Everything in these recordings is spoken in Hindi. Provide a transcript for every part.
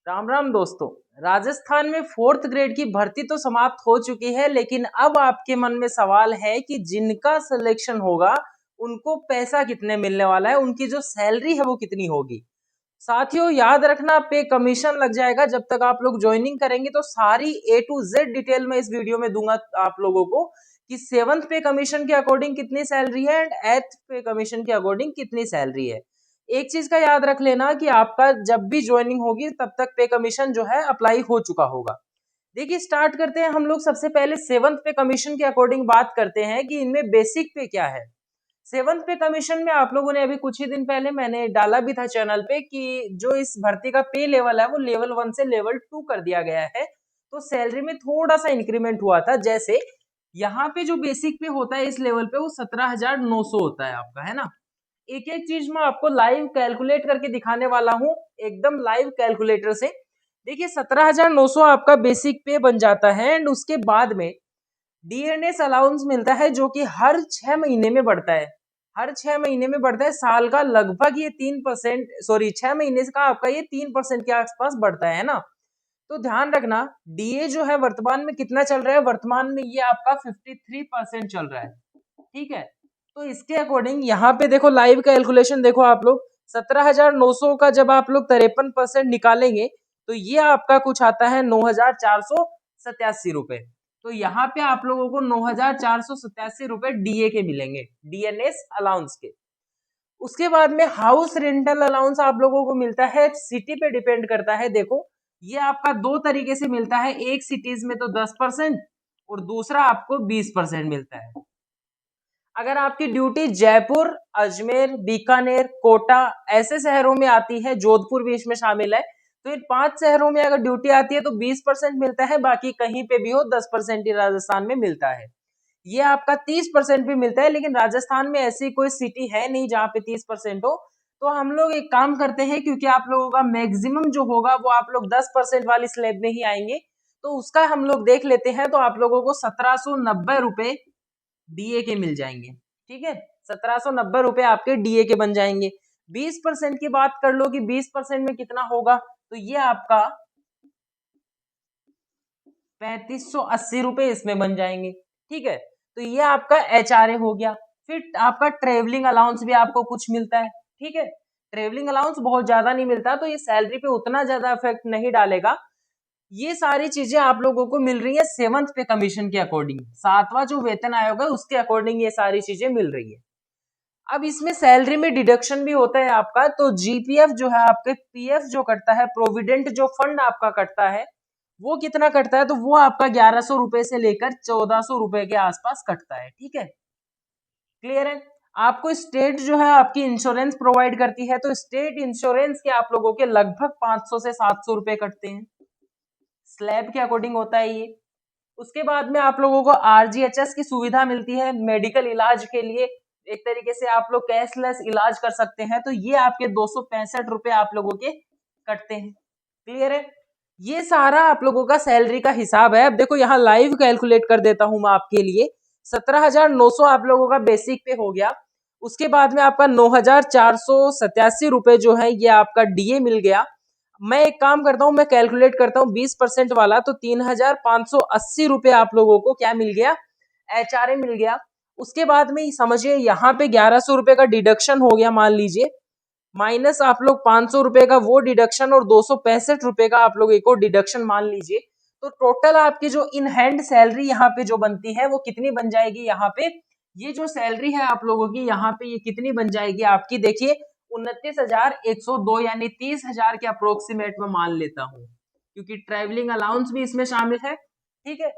राम राम दोस्तों। राजस्थान में फोर्थ ग्रेड की भर्ती तो समाप्त हो चुकी है, लेकिन अब आपके मन में सवाल है कि जिनका सिलेक्शन होगा उनको पैसा कितने मिलने वाला है, उनकी जो सैलरी है वो कितनी होगी। साथियों याद रखना, पे कमीशन लग जाएगा जब तक आप लोग ज्वाइनिंग करेंगे। तो सारी ए टू जेड डिटेल में इस वीडियो में दूंगा आप लोगों को कि सेवंथ पे कमीशन के अकॉर्डिंग कितनी सैलरी है एंड एथ पे कमीशन के अकॉर्डिंग कितनी सैलरी है। एक चीज का याद रख लेना कि आपका जब भी ज्वाइनिंग होगी तब तक पे कमीशन जो है अप्लाई हो चुका होगा। देखिए स्टार्ट करते हैं हम लोग। सबसे पहले सेवंथ पे कमीशन के अकॉर्डिंग बात करते हैं कि इनमें बेसिक पे क्या है। सेवंथ पे कमीशन में आप लोगों ने अभी कुछ ही दिन पहले मैंने डाला भी था चैनल पे कि जो इस भर्ती का पे लेवल है वो लेवल 1 से लेवल 2 कर दिया गया है। तो सैलरी में थोड़ा सा इंक्रीमेंट हुआ था। जैसे यहाँ पे जो बेसिक पे होता है इस लेवल पे वो 17,900 होता है आपका, है ना। एक एक चीज मैं आपको लाइव कैलकुलेट करके दिखाने वाला हूँ, एकदम लाइव कैलकुलेटर से। देखिए 17,900 आपका बेसिक पे बन जाता है एंड उसके बाद में डीएनएस अलाउंस मिलता है जो कि हर 6 महीने में बढ़ता है। हर 6 महीने में बढ़ता है। साल का लगभग ये 3%, सॉरी 6 महीने का आपका ये 3% के आसपास बढ़ता है ना। तो ध्यान रखना, डीए जो है वर्तमान में कितना चल रहा है, वर्तमान में ये आपका 53% चल रहा है। ठीक है। तो इसके अकॉर्डिंग यहाँ पे देखो लाइव कैलकुलेशन देखो आप लोग। 17,900 का जब आप लोग 53% निकालेंगे तो ये आपका कुछ आता है 9,487 रुपए। तो यहाँ पे आप लोगों को 9,487 रुपए डीए के मिलेंगे, डीएनएस अलाउंस के। उसके बाद में हाउस रेंटल अलाउंस आप लोगों को मिलता है, सिटी पे डिपेंड करता है। देखो ये आपका दो तरीके से मिलता है, एक सिटीज में तो 10% और दूसरा आपको 20% मिलता है। अगर आपकी ड्यूटी जयपुर, अजमेर, बीकानेर, कोटा ऐसे शहरों में आती है, जोधपुर भी इसमें शामिल है, तो इन 5 शहरों में अगर ड्यूटी आती है तो 20% मिलता है। बाकी कहीं पे भी हो 10% ही राजस्थान में मिलता है। ये आपका 30% भी मिलता है, लेकिन राजस्थान में ऐसी कोई सिटी है नहीं जहाँ पे 30% हो। तो हम लोग एक काम करते हैं, क्योंकि आप लोगों का मैक्सिमम जो होगा वो आप लोग 10% वाली स्लैब में ही आएंगे, तो उसका हम लोग देख लेते हैं। तो आप लोगों को 1790 रुपए डीए के मिल जाएंगे। ठीक है, 1790 रुपए आपके डीए के बन जाएंगे। 20% की बात कर लो कि 20% में कितना होगा, तो ये आपका 3580 रुपए इसमें बन जाएंगे। ठीक है, तो ये आपका एचआरए हो गया। फिर आपका ट्रेवलिंग अलाउंस भी आपको कुछ मिलता है। ठीक है, ट्रेवलिंग अलाउंस बहुत ज्यादा नहीं मिलता, तो ये सैलरी पे उतना ज्यादा इफेक्ट नहीं डालेगा। ये सारी चीजें आप लोगों को मिल रही है सेवंथ पे कमीशन के अकॉर्डिंग। सातवां जो वेतन आयोग है उसके अकॉर्डिंग ये सारी चीजें मिल रही है। अब इसमें सैलरी में डिडक्शन भी होता है आपका। तो जीपीएफ जो है आपके पीएफ जो कटता है, प्रोविडेंट जो फंड आपका कटता है, वो कितना कटता है, तो वो आपका 1100 रुपए से लेकर 1400 रुपए के आसपास कटता है। ठीक है, क्लियर है। आपको स्टेट जो है आपकी इंश्योरेंस प्रोवाइड करती है, तो स्टेट इंश्योरेंस के आप लोगों के लगभग 500 से 700 रुपए कटते हैं। स्लैब के अकॉर्डिंग होता है ये। उसके बाद में आप लोगों को आरजीएचएस की सुविधा मिलती है मेडिकल इलाज के लिए। एक तरीके से आप लोग कैशलेस इलाज कर सकते हैं, तो ये आपके 265 रुपए आप लोगों के कटते हैं। क्लियर है। ये सारा आप लोगों का सैलरी का हिसाब है। अब देखो यहाँ लाइव कैलकुलेट कर देता हूं मैं आपके लिए। 17,900 आप लोगों का बेसिक पे हो गया। उसके बाद में आपका 9,487 रुपए जो है ये आपका डीए मिल गया। मैं एक काम करता हूं, मैं कैलकुलेट करता हूं 20% वाला, तो 3,580 रुपए आप लोगों को क्या मिल गया, एचआरए मिल गया। उसके बाद में समझिए यहाँ पे 1100 रुपए का डिडक्शन हो गया मान लीजिए, माइनस आप लोग 500 रुपए का वो डिडक्शन और 265 रुपए का आप लोग एक और डिडक्शन मान लीजिए। तो टोटल आपकी जो इन हैंड सैलरी यहाँ पे जो बनती है वो कितनी बन जाएगी। यहाँ पे ये जो सैलरी है आप लोगों की यहाँ पे ये कितनी बन जाएगी आपकी, देखिए 29,102, यानी 30,000 के अप्रोक्सीमेट में मान लेता हूँ, क्योंकि ट्रैवलिंग अलाउंस भी इसमें शामिल है। ठीक है,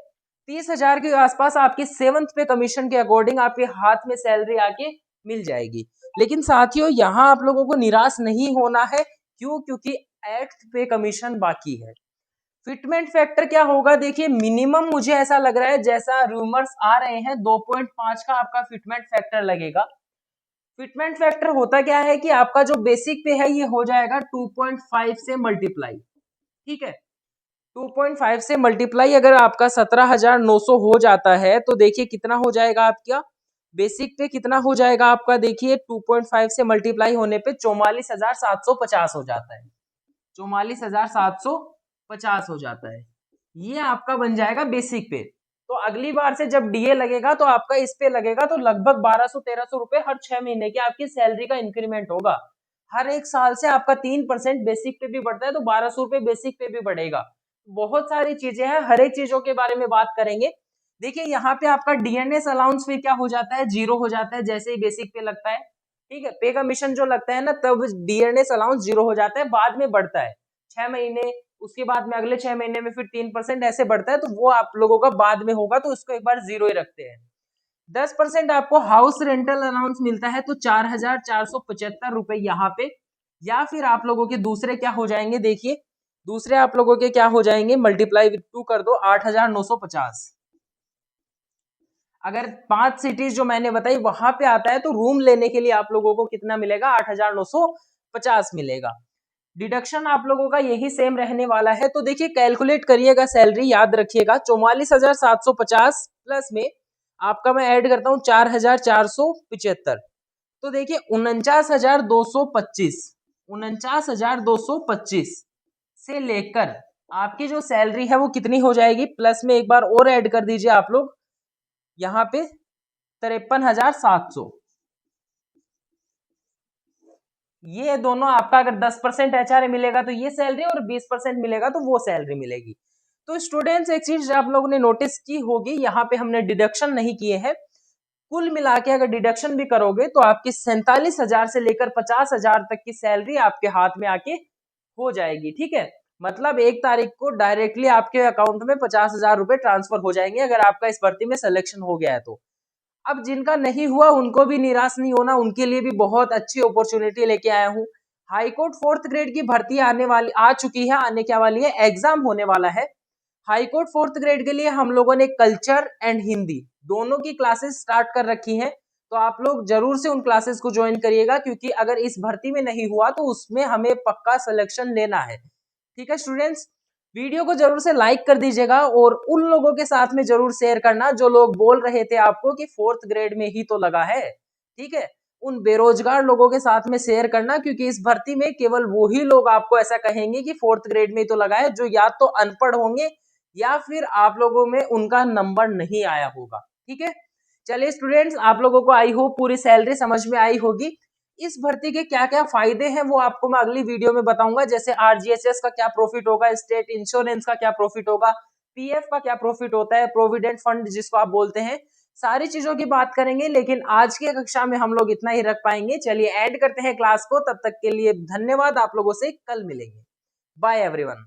30,000 के आसपास आपकी सेवंथ पे कमीशन के अकॉर्डिंग आपके हाथ में सैलरी आके मिल जाएगी। लेकिन साथियों यहाँ आप लोगों को निराश नहीं होना है। क्यों? क्योंकि एट्थ पे कमीशन बाकी है। फिटमेंट फैक्टर क्या होगा, देखिए मिनिमम मुझे ऐसा लग रहा है, जैसा रूमर्स आ रहे हैं 2.5 का आपका फिटमेंट फैक्टर लगेगा। फिटमेंट फैक्टर होता क्या है कि आपका जो बेसिक पे है ये हो जाएगा 2.5 से मल्टीप्लाई। ठीक है, 2.5 से मल्टीप्लाई अगर आपका 17,900 हो जाता है तो देखिए कितना हो जाएगा आपका बेसिक पे, कितना हो जाएगा आपका, देखिए 2.5 से मल्टीप्लाई होने पे 44,750 हो जाता है। 44,750 हो जाता है। ये आपका बन जाएगा बेसिक पे। तो अगली बार से जब डीए लगेगा तो आपका इस पे लगेगा तो लगभग 1200-1300 रुपए हर 6 महीने की आपकी सैलरी का इंक्रीमेंट होगा। हर एक साल से आपका 3% बेसिक पे भी बढ़ता है तो 1200 रुपए बेसिक पे भी बढ़ेगा। बहुत सारी चीजें हैं, हर एक चीजों के बारे में बात करेंगे। देखिए यहाँ पे आपका डीएनएस अलाउंस पे क्या हो जाता है, जीरो हो जाता है जैसे ही बेसिक पे लगता है। ठीक है, पे कमीशन जो लगता है ना तब डीएनएस अलाउंस जीरो हो जाता है, बाद में बढ़ता है 6 महीने, उसके बाद में अगले 6 महीने में फिर 3% ऐसे बढ़ता है, तो वो आप लोगों का बाद में होगा, तो उसको एक बार जीरो ही रखते हैं। 10% आपको हाउस रेंटल अलाउंस मिलता है तो 4,475 रुपए यहाँ पे, या फिर आप लोगों के दूसरे क्या हो जाएंगे, देखिए दूसरे आप लोगों के क्या हो जाएंगे, मल्टीप्लाई विद 2 कर दो, 8,950। अगर 5 सिटीज जो मैंने बताई वहां पे आता है तो रूम लेने के लिए आप लोगों को कितना मिलेगा, 8,950 मिलेगा। डिडक्शन आप लोगों का यही सेम रहने वाला है। तो देखिए कैलकुलेट करिएगा, सैलरी याद रखिएगा 44,750 प्लस में आपका मैं ऐड करता हूं 4,475। तो देखिए 49,225 से लेकर आपकी जो सैलरी है वो कितनी हो जाएगी, प्लस में एक बार और ऐड कर दीजिए आप लोग यहाँ पे 53,700। ये दोनों आपका अगर 10% एचआरए मिलेगा तो ये सैलरी, और 20% मिलेगा तो वो सैलरी मिलेगी। तो स्टूडेंट्स एक चीज आप लोगों ने नोटिस की होगी, यहाँ पे हमने डिडक्शन नहीं किए हैं। कुल मिला के अगर डिडक्शन भी करोगे तो आपकी 47,000 से लेकर 50,000 तक की सैलरी आपके हाथ में आके हो जाएगी। ठीक है, मतलब 1 तारीख को डायरेक्टली आपके अकाउंट में 50,000 रुपए ट्रांसफर हो जाएंगे अगर आपका इस भर्ती में सिलेक्शन हो गया है तो। अब जिनका नहीं हुआ उनको भी निराश नहीं होना, उनके लिए भी बहुत अच्छी अपॉर्चुनिटी लेके आया हूँ। हाईकोर्ट 4th ग्रेड की भर्ती आने वाली आ चुकी है, आने क्या वाली है, एग्जाम होने वाला है। हाईकोर्ट 4th ग्रेड के लिए हम लोगों ने कल्चर एंड हिंदी दोनों की क्लासेस स्टार्ट कर रखी हैं, तो आप लोग जरूर से उन क्लासेस को ज्वाइन करिएगा, क्योंकि अगर इस भर्ती में नहीं हुआ तो उसमें हमें पक्का सिलेक्शन लेना है। ठीक है स्टूडेंट्स, वीडियो को जरूर से लाइक कर दीजिएगा और उन लोगों के साथ में जरूर शेयर करना जो लोग बोल रहे थे आपको कि 4th ग्रेड में ही तो लगा है। ठीक है, उन बेरोजगार लोगों के साथ में शेयर करना, क्योंकि इस भर्ती में केवल वही लोग आपको ऐसा कहेंगे कि 4th ग्रेड में ही तो लगा है जो या तो अनपढ़ होंगे या फिर आप लोगों में उनका नंबर नहीं आया होगा। ठीक है, चलिए स्टूडेंट्स, आप लोगों को आई होप पूरी सैलरी समझ में आई होगी। इस भर्ती के क्या क्या फायदे हैं वो आपको मैं अगली वीडियो में बताऊंगा, जैसे आरजीएचएस का क्या प्रॉफिट होगा, स्टेट इंश्योरेंस का क्या प्रॉफिट होगा, पीएफ का क्या प्रॉफिट होता है, प्रोविडेंट फंड जिसको आप बोलते हैं, सारी चीजों की बात करेंगे। लेकिन आज की कक्षा में हम लोग इतना ही रख पाएंगे। चलिए ऐड करते हैं क्लास को, तब तक के लिए धन्यवाद, आप लोगों से कल मिलेंगे। Bye everyone.